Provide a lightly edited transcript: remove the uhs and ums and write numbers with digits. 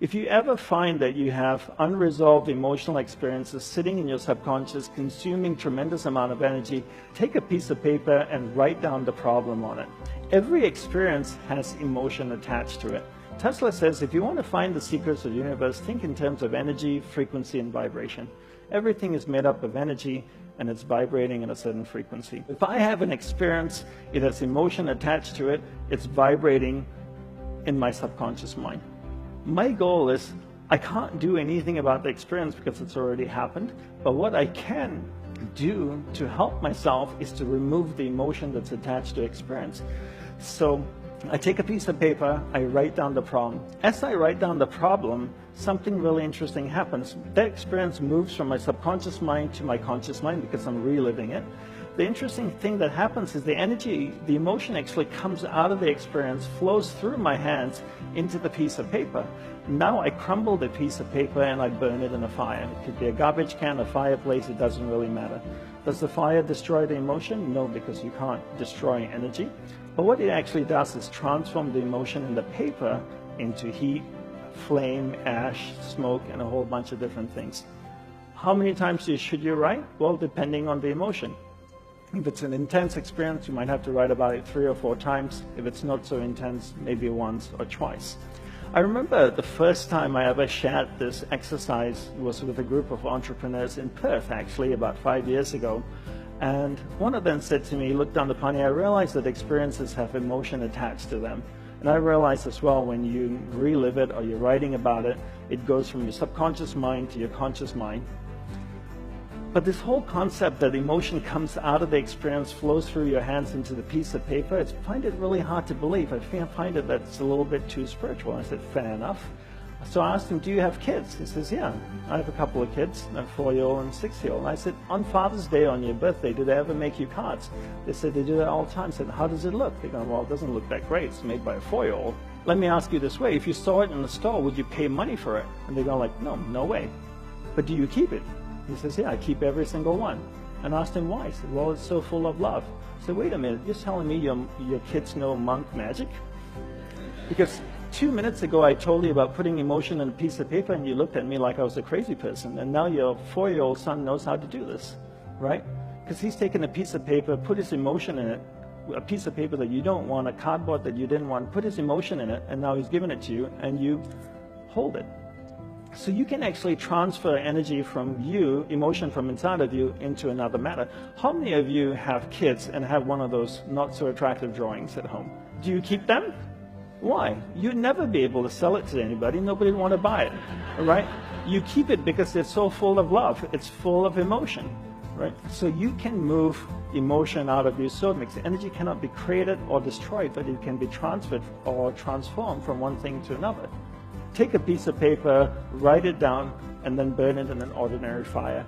If you ever find that you have unresolved emotional experiences sitting in your subconscious, consuming tremendous amount of energy, take a piece of paper and write down the problem on it. Every experience has emotion attached to it. Tesla says if you want to find the secrets of the universe, think in terms of energy, frequency, and vibration. Everything is made up of energy, and it's vibrating at a certain frequency. If I have an experience, it has emotion attached to it, it's vibrating in my subconscious mind. My goal is, I can't do anything about the experience because it's already happened, but what I can do to help myself is to remove the emotion that's attached to experience. So I take a piece of paper, I write down the problem. As I write down the problem, something really interesting happens. That experience moves from my subconscious mind to my conscious mind because I'm reliving it. The interesting thing that happens is the energy, the emotion actually comes out of the experience, flows through my hands into the piece of paper. Now I crumble the piece of paper and I burn it in a fire. It could be a garbage can, a fireplace, it doesn't really matter. Does the fire destroy the emotion? No, because you can't destroy energy. But what it actually does is transform the emotion in the paper into heat, flame, ash, smoke, and a whole bunch of different things. How many times should you write? Well, depending on the emotion. If it's an intense experience, you might have to write about it 3 or 4 times. If it's not so intense, maybe once or twice. I remember the first time I ever shared this exercise was with a group of entrepreneurs in Perth, actually, about 5 years ago. And one of them said to me, look down the pony, I realized that experiences have emotion attached to them. And I realized as well, when you relive it or you're writing about it, it goes from your subconscious mind to your conscious mind. But this whole concept that emotion comes out of the experience, flows through your hands into the piece of paper, I find it really hard to believe. I find it that's a little bit too spiritual. I said, fair enough. So I asked him, do you have kids? He says, yeah, I have a couple of kids, a 4-year-old and a 6-year-old. And I said, on Father's Day, on your birthday, do they ever make you cards? They said, they do that all the time. I said, how does it look? They go, well, it doesn't look that great. It's made by a 4-year-old. Let me ask you this way. If you saw it in the store, would you pay money for it? And they go like, no, no way. But do you keep it? He says, yeah, I keep every single one. And I asked him why. He said, well, it's so full of love. I said, wait a minute, you're telling me your kids know monk magic? Because 2 minutes ago, I told you about putting emotion in a piece of paper, and you looked at me like I was a crazy person. And now your 4-year-old son knows how to do this, right? Because he's taken a piece of paper, put his emotion in it, a piece of paper that you don't want, a cardboard that you didn't want, put his emotion in it, and now he's given it to you, and you hold it. So you can actually transfer energy from you, emotion from inside of you, into another matter. How many of you have kids and have one of those not so attractive drawings at home? Do you keep them? Why? You'd never be able to sell it to anybody. Nobody would want to buy it, right? You keep it because it's so full of love. It's full of emotion, right? So you can move emotion out of you. So it makes energy cannot be created or destroyed, but it can be transferred or transformed from one thing to another. Take a piece of paper, write it down, and then burn it in an ordinary fire.